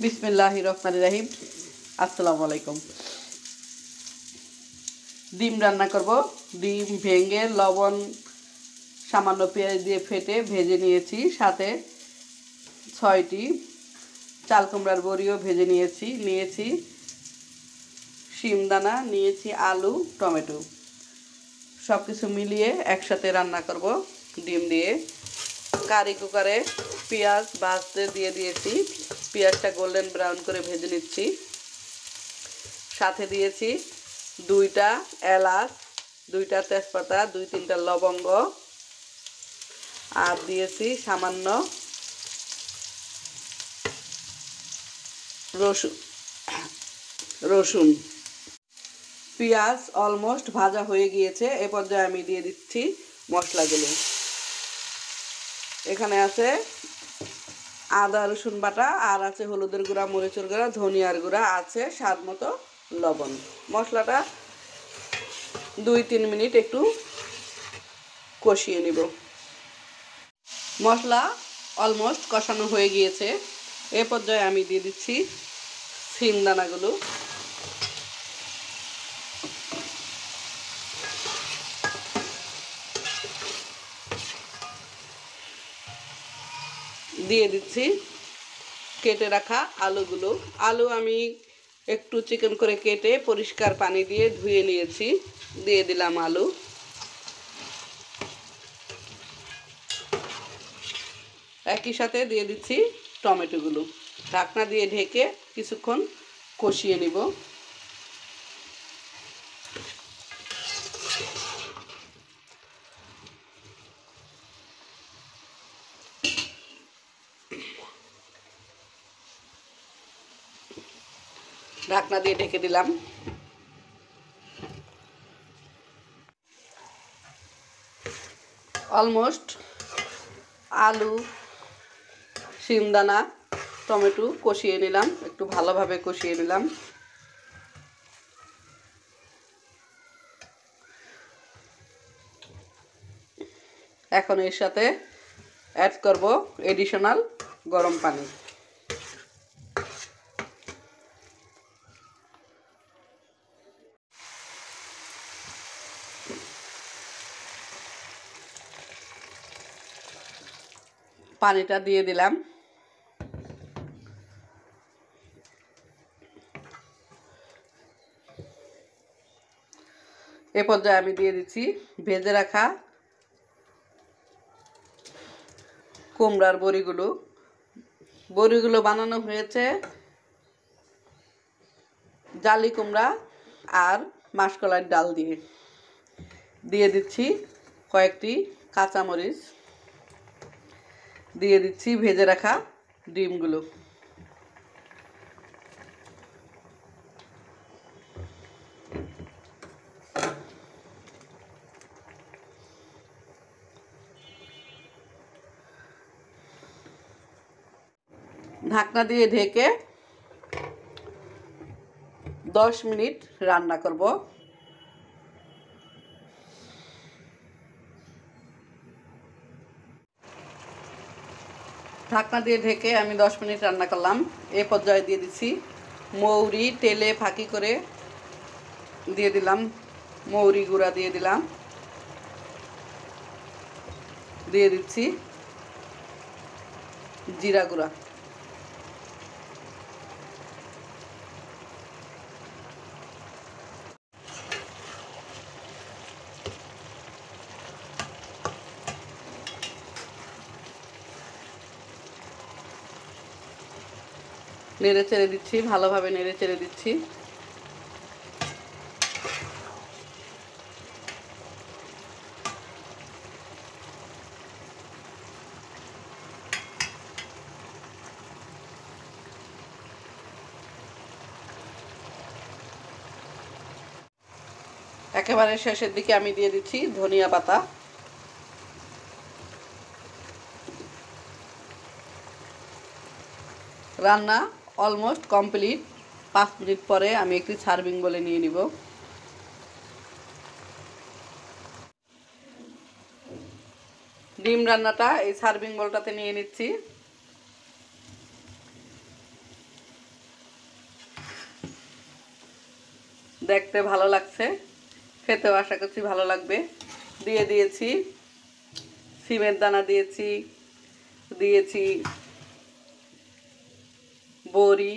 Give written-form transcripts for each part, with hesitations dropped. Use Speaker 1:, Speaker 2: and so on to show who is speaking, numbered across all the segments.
Speaker 1: বিসমিল্লাহির রহমানির রহিম। আসসালামু আলাইকুম। ডিম রান্না করব। ডিম ভেঙে লবণ সামান্য পেঁয়াজ দিয়ে ফেটে ভেজে নিয়েছি, সাথে 6টি চাল কুমড়ার বড়িও ভেজে নিয়েছি শিমদানা নিয়েছি, আলু, টমেটো, সব কিছু মিলিয়ে একসাথে রান্না করব ডিম দিয়ে। কারি কুকারে পেঁয়াজ ভাজতে দিয়ে দিয়েছি, পেঁয়াজটা গোল্ডেন ব্রাউন করে ভেজে নিচ্ছি। সাথে দিয়েছি 2টা এলাচ, 2টা তেজপাতা, 2-3টা লবঙ্গ, আর দিয়েছি সামান্য রসুন। পেঁয়াজ অলমোস্ট ভাজা হয়ে গিয়েছে। এ পর্যায়ে আমি দিয়ে দিচ্ছি মশলাগুলো। এখানে আছে আদা রসুন বাটা, আর আছে হলুদের গুঁড়া, মরিচের গুঁড়া, ধনিয়ার গুঁড়া, আছে স্বাদ মতো লবণ। মশলাটা 2-3 মিনিট একটু কষিয়ে নিব। মশলা অলমোস্ট কষানো হয়ে গিয়েছে। এ পর্যায়ে আমি দিয়ে দিচ্ছি শিমদানাগুলো। দিয়ে দিচ্ছি কেটে রাখা আলুগুলো। আলু আমি একটু চিকন করে কেটে পরিষ্কার পানি দিয়ে ধুয়ে নিয়েছি, দিয়ে দিলাম আলু। একই সাথে দিয়ে দিচ্ছি টমেটোগুলো। ঢাকনা দিয়ে ঢেকে কিছুক্ষণ কষিয়ে নিব। ঢাকনা দিয়ে ঢেকে দিলাম। অলমোস্ট আলু, শিমদানা, টমেটো কষিয়ে নিলাম, একটু ভালোভাবে কষিয়ে নিলাম। এখন এর সাথে অ্যাড করব এডিশনাল গরম পানি। পানিটা দিয়ে দিলাম। এ পর্যায়ে আমি দিয়ে দিচ্ছি ভেজে রাখা কুমড়ার বড়িগুলো বানানো হয়েছে জালি কুমড়া আর মাসকলাইয়ের ডাল দিয়ে। দিয়ে দিচ্ছি কয়েকটি কাঁচামরিচ, দিয়ে দিচ্ছি ভেজে রাখা ডিমগুলো। ঢাকনা দিয়ে ঢেকে 10 মিনিট রান্না করব। ঢাকনা দিয়ে ঢেকে আমি 10 মিনিট রান্না করলাম। এ পর্যায়ে দিয়ে দিচ্ছি মৌরি, তেলে ফাঁকি করে দিয়ে দিলাম মৌরি গুঁড়া, দিয়ে দিলাম, দিয়ে দিচ্ছি জিরা গুঁড়া। নেড়ে চেড়ে দিচ্ছি, ভালোভাবে নেড়ে চেড়ে দিচ্ছি। একেবারে শেষের দিকে আমি দিয়ে দিচ্ছি ধনিয়া পাতা। রান্না অলমোস্ট কমপ্লিট। 5 মিনিট পরে আমি একটি সার্ভিং বলে নিয়ে নিব। ডিম রান্নাটা এই সার্ভিং বলটাতে নিয়ে নিচ্ছি। দেখতে ভালো লাগছে, খেতেও আশা করছি ভালো লাগবে। দিয়ে দিয়েছি সিমের দানা, দিয়েছি বড়ি,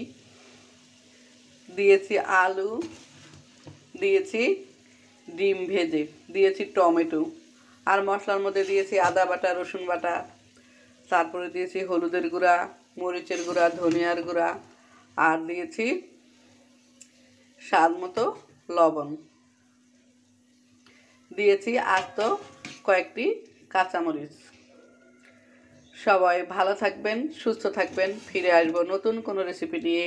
Speaker 1: দিয়েছি আলু, দিয়েছি ডিম ভেজে, দিয়েছি টমেটো, আর মশলার মধ্যে দিয়েছি আদা বাটা, রসুন বাটা, তারপরে দিয়েছি হলুদের গুঁড়া, মরিচের গুঁড়া, ধনিয়ার গুঁড়া, আর দিয়েছি স্বাদ মতো লবণ, দিয়েছি আস্ত কয়েকটি কাঁচামরিচ। সবাই ভালো থাকবেন, সুস্থ থাকবেন। ফিরে আসবো নতুন কোনো রেসিপি নিয়ে।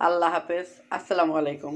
Speaker 1: আল্লাহ হাফেজ, আসসালামু আলাইকুম।